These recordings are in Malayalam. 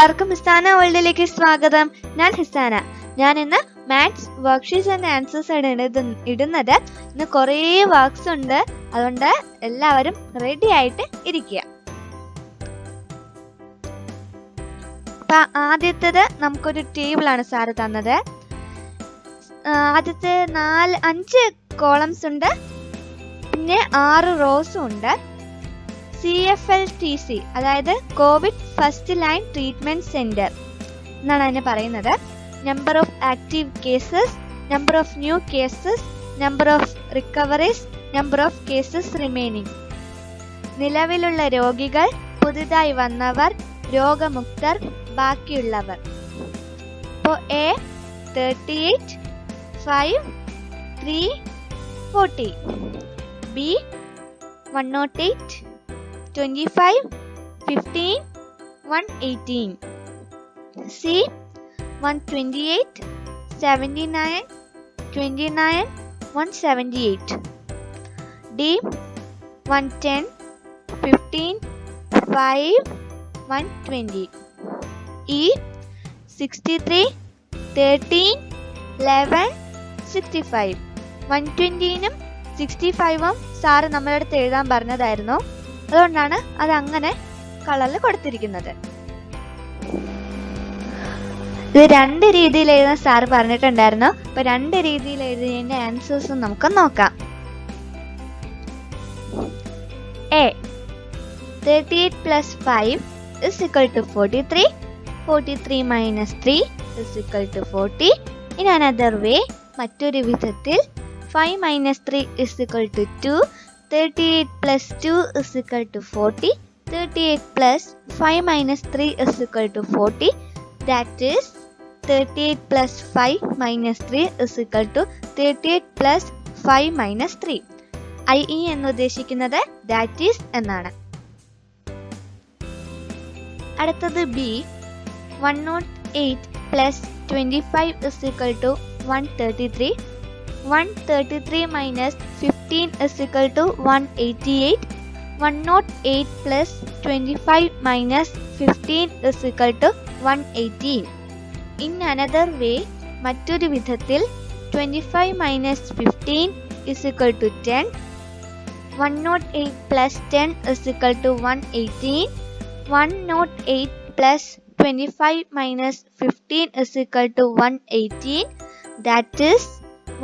എല്ലാവർക്കും ഹിസാന വേൾഡിലേക്ക് സ്വാഗതം. ഞാൻ ഹിസാന. ഞാൻ ഇന്ന് മാത്സ് വർക്ക്ഷീറ്റ്സ് ആൻഡ് ആൻസേഴ്സ് ആണ് ഇടുന്നത്. ഇന്ന് കുറേ വർക്ക്സ് ഉണ്ട്, അതുകൊണ്ട് എല്ലാവരും റെഡി ആയിട്ട് ഇരിക്കുക. അപ്പൊ ആദ്യത്തേത് നമുക്കൊരു ടേബിളാണ് സാറ് തന്നത്. ആദ്യത്തെ 5 കോളംസ് ഉണ്ട്, പിന്നെ 6 റോസും ഉണ്ട്. CFLTC അതായത് Covid first line treatment centre എന്നാണ് അതിനെ പറയുന്നത്. Number of active cases, number of new cases, number of recoveries, number of cases remaining. നിലവിലുള്ള രോഗികൾ, പുതുതായി വന്നവർ, രോഗമുക്തർ, ബാക്കിയുള്ളവർ. ഇപ്പോൾ A 38, 5, 3, 40. B 108, 25, 15, 118. C 128, 79, 29, 178. D 110, 15, 5, 120. E 63, 13, 11, 65. 120നും 65ഉം sir നമ്മുടെ അടുത്ത് എഴുതാൻ പറഞ്ഞതായിരുന്നു, അതുകൊണ്ടാണ് അത് അങ്ങനെ കളറിൽ കൊടുത്തിരിക്കുന്നത്. ഇത് 2 രീതിയിൽ എഴുതാൻ സാറ് പറഞ്ഞിട്ടുണ്ടായിരുന്നു. അപ്പൊ 2 രീതിയിൽ എഴുതിയതിന്റെ ആൻസേഴ്സ് നമുക്ക് നോക്കാം. A 38 plus 5 is equal to 43. 43 minus 3 is equal to 40. In another way, മറ്റൊരു വിധത്തിൽ 5 minus 3 is equal to 2. 38 plus 2 is equal to 40. 38 plus 5 minus 3 is equal to 40. That is 38 plus 5 minus 3 is equal to 38 plus 5 minus 3. IE എന്ന് ഉദ്ദേശിക്കുന്നത് that is എന്നാണ്. അടുത്തത് B 108 plus 25 is equal to 133. 133 minus 15 is equal to 188. 108 plus 25 minus 15 is equal to 118. In another way, മറ്റൊരു വിധത്തിൽ 25 minus 15 is equal to 10. 108 plus 10 is equal to 118. 108 plus 25 minus 15 is equal to 118. That is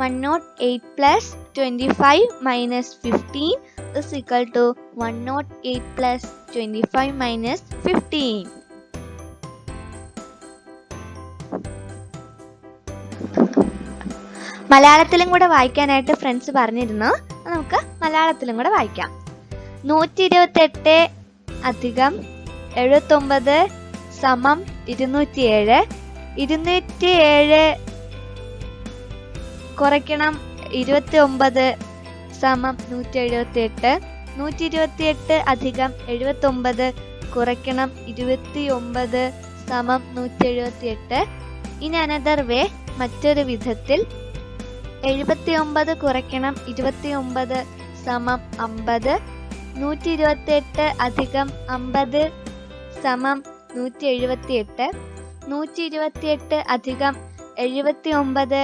108 plus 25 minus 15 is equal to 108 plus 25 minus 15. മലയാളത്തിലും കൂടെ വായിക്കാനായിട്ട് ഫ്രണ്ട്സ് പറഞ്ഞിരുന്നു. നമുക്ക് മലയാളത്തിലും കൂടെ വായിക്കാം. 128 അധികം 79 സമം 207. 207 കുറയ്ക്കണം 29 സമം 178. 128 അധികം 79 കുറയ്ക്കണം 29 സമം 178. ഇനി അനദർ വേ, മറ്റൊരു വിധത്തിൽ 79 കുറയ്ക്കണം 29 സമം 50. 128 അധികം 50 സമം 178. 128 അധികം 79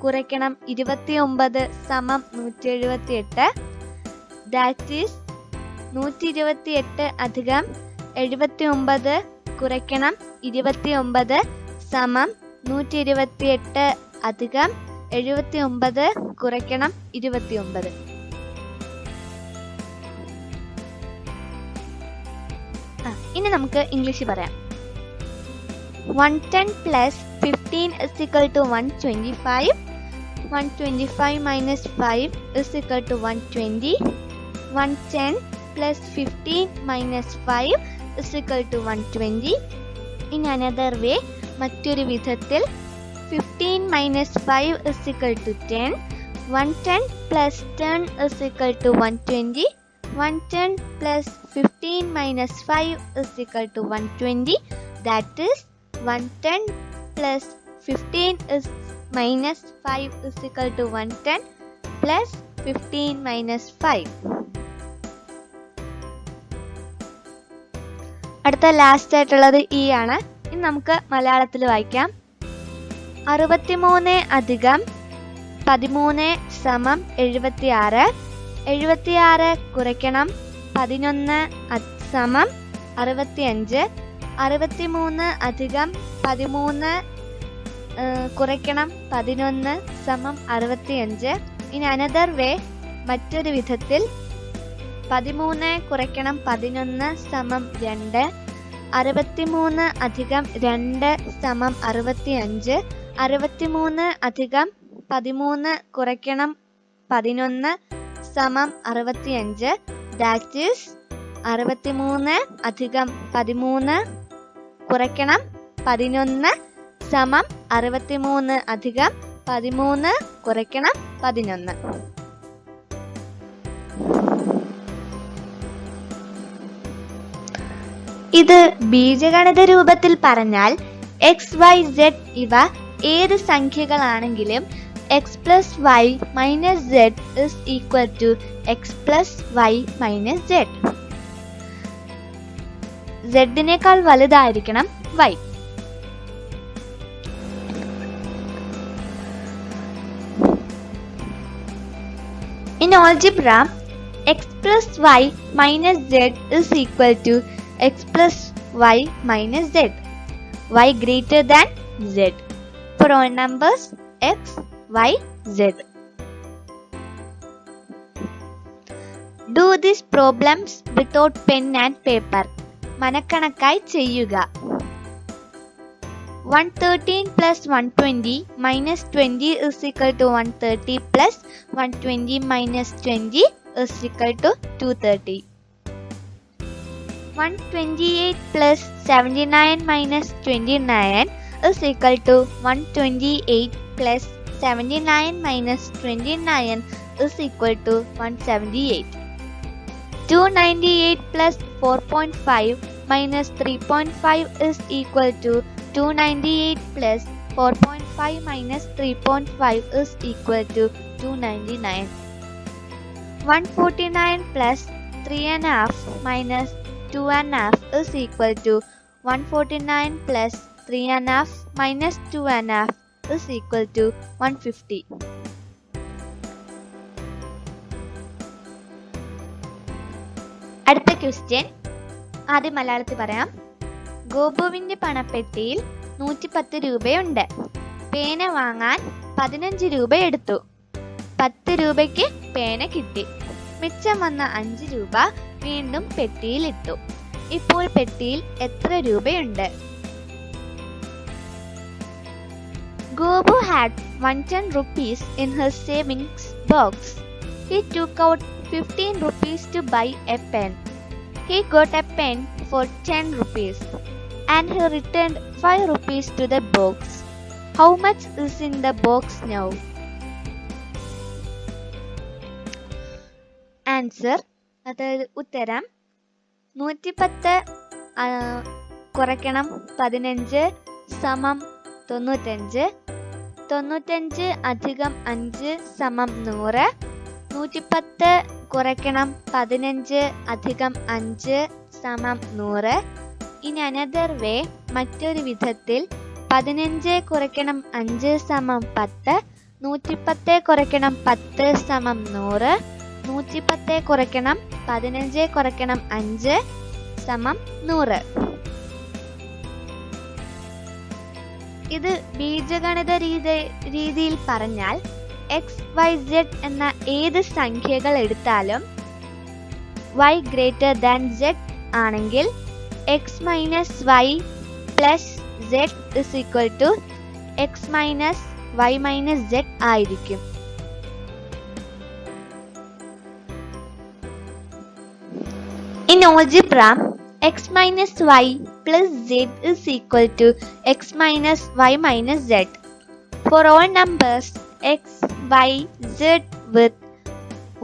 കുറയ്ക്കണം 29 സമം 178. ദാറ്റ് ഈസ് 128 അധികം 79 കുറയ്ക്കണം 29 സമം 128 അധികം 79 കുറയ്ക്കണം 29. ഇനി നമുക്ക് ഇംഗ്ലീഷ് പറയാം. 110 plus 15 is equal to 125. 125 minus 5 is equal to 120. 110 plus 15 minus 5 is equal to 120. In another way, മറ്റൊരു വിധത്തിൽ 15 minus 5 is equal to 10. 110 plus 10 is equal to 120. 110 plus 15 minus 5 is equal to 120. That is 110 plus 15 is minus 5 is equal to 110 plus 15 minus 5. അടുത്ത ലാസ്റ്റ് ആയിട്ടുള്ളത് E ആണ്. ഇനി നമുക്ക് മലയാളത്തിൽ വായിക്കാം. 63 അധികം 13 സമം 76. 76 കുറയ്ക്കണം 11 സമം 65. 63 അധികം 13 കുറയ്ക്കണം 11 സമം 65. ഇനി അനദർ വേ, മറ്റൊരു വിധത്തിൽ 13 കുറയ്ക്കണം 11 സമം 2. 63 അധികം 2 സമം 65. 63 അധികം 13 കുറയ്ക്കണം 11 സമം 65. ദാറ്റ് ഈസ് 63 അധികം 13 കുറയ്ക്കണം 11 സമം 63 അധികം 13 കുറയ്ക്കണം 11. ഇത് ബീജഗണിത രൂപത്തിൽ പറഞ്ഞാൽ എക്സ് വൈ സെഡ് ഇവ ഏത് സംഖ്യകളാണെങ്കിലും X plus Y minus Z is equal to X plus Y minus Z. സെഡിനേക്കാൾ വലുതായിരിക്കണം Y. In algebra, x plus y minus z is equal to x plus y minus z. Y greater than z. For all numbers x, y, z. Do these problems without pen and paper. മനക്കണക്കായി ചെയ്യുക. 113 plus 120 minus 20 is equal to 130 plus 120 minus 20 is equal to 230. 128 plus 79 minus 29 is equal to 128 plus 79 minus 29 is equal to 178. 298 plus 4.5 minus 3.5 is equal to 298 plus 4.5 minus 3.5 is equal to 299. 149 plus 3.5 minus 2.5 is equal to 149 plus 3.5 minus 2.5 is equal to 150. അടുത്ത ക്വസ്റ്റ്യൻ ആദ്യം മലയാളത്തിൽ പറയാം. ഗോപുവിന്റെ പണപ്പെട്ടിയിൽ 110 രൂപയുണ്ട്. പേന വാങ്ങാൻ 15 രൂപ എടുത്തു. 10 രൂപയ്ക്ക് പേന കിട്ടി. മിച്ചം വന്ന 5 രൂപ വീണ്ടും പെട്ടിയിലിട്ടു. ഇപ്പോൾ പെട്ടിയിൽ എത്ര രൂപയുണ്ട്? Gobu had 110 rupees in his savings box. He took out 15 rupees to buy a pen. He got a pen for 10 rupees and he returned 5 rupees to the box. How much is in the box now? Answer, അതായത് ഉത്തരം 110 കുറയ്ക്കണം 15 സമം 95. 95 അധികം 5 സമം 100. 110 കുറയ്ക്കണം 15 അധികം 5 സമം 100. ഇനി അനദർ വേ, മറ്റൊരു വിധത്തിൽ 15 കുറയ്ക്കണം 5 സമം 10. 110 കുറയ്ക്കണം 10 സമം 100. 110 കുറയ്ക്കണം 15 കുറയ്ക്കണം 5 സമം 100. ഇത് ബീജഗണിത രീതിയിൽ പറഞ്ഞാൽ എക്സ് വൈ സെഡ് എന്ന ഏത് സംഖ്യകൾ എടുത്താലും y ഗ്രേറ്റർ ദാൻ z ആണെങ്കിൽ x minus y plus z is equal to x minus y minus z ആയിരിക്കും. In algebra, x minus y plus z is equal to x minus y minus z. For all numbers x, y, z with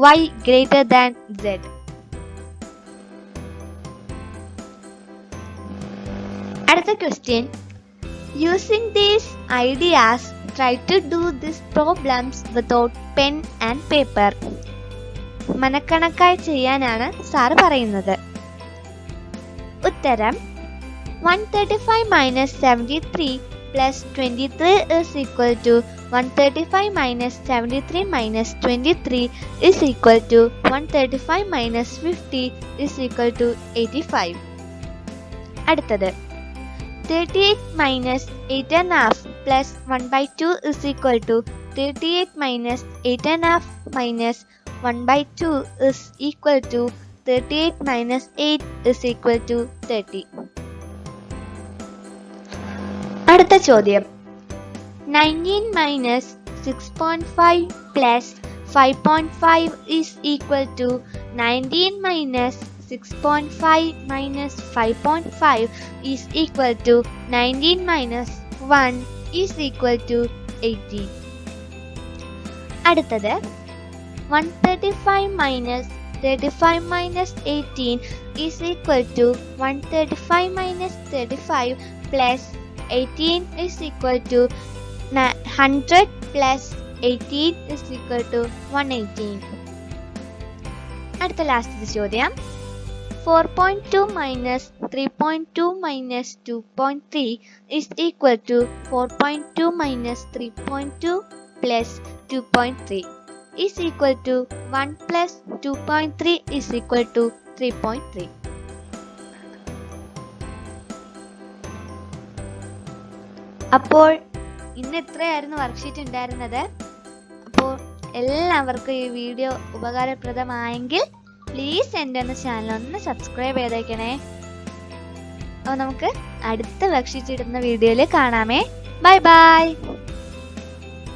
y greater than z. അടുത്ത question. Using these ideas, try to do these problems without pen and paper. മനക്കണക്കായി ചെയ്യാനാണ് സാർ പറയുന്നത്. ഉത്തരം 135 minus 73 plus 23 is equal to 135 minus 73 minus 23 is equal to 135 minus 50 is equal to 85. അടുത്തത് 38 minus 8 and a half plus 1 by 2 is equal to 38 minus 8 and a half minus 1 by 2 is equal to 38 minus 8 is equal to 30. അടുത്ത ചോദ്യം 19 minus 6.5 plus 5.5 is equal to 19 minus 6.5 minus 5.5 is equal to 19 minus 1 is equal to 18. അടുത്തത് 135 minus 35 minus 18 is equal to 135 minus 35 plus 18 is equal to 100 plus 18 is equal to 118. അടുത്ത ലാസ്റ്റ് ചോദ്യം 4.2 minus 3.2 minus 2.3 is equal to 4.2 minus 3.2 plus 2.3 is equal to 1 plus 2.3 is equal to 3.3. അപ്പോൾ ഇന്ന് ഇത്രയായിരുന്നു വർക്ക്ഷീറ്റ് ഉണ്ടായിരുന്നത്. അപ്പോൾ എല്ലാവർക്കും ഈ വീഡിയോ ഉപകാരപ്രദമായെങ്കിൽ പ്ലീസ് എൻ്റെ ചാനൽ ഒന്ന് സബ്സ്ക്രൈബ് ചെയ്തേക്കണേ. അപ്പോൾ നമുക്ക് അടുത്ത വർക്ക്ഷീറ്റ് ഇടുന്ന വീഡിയോയിൽ കാണാമേ. Bye bye.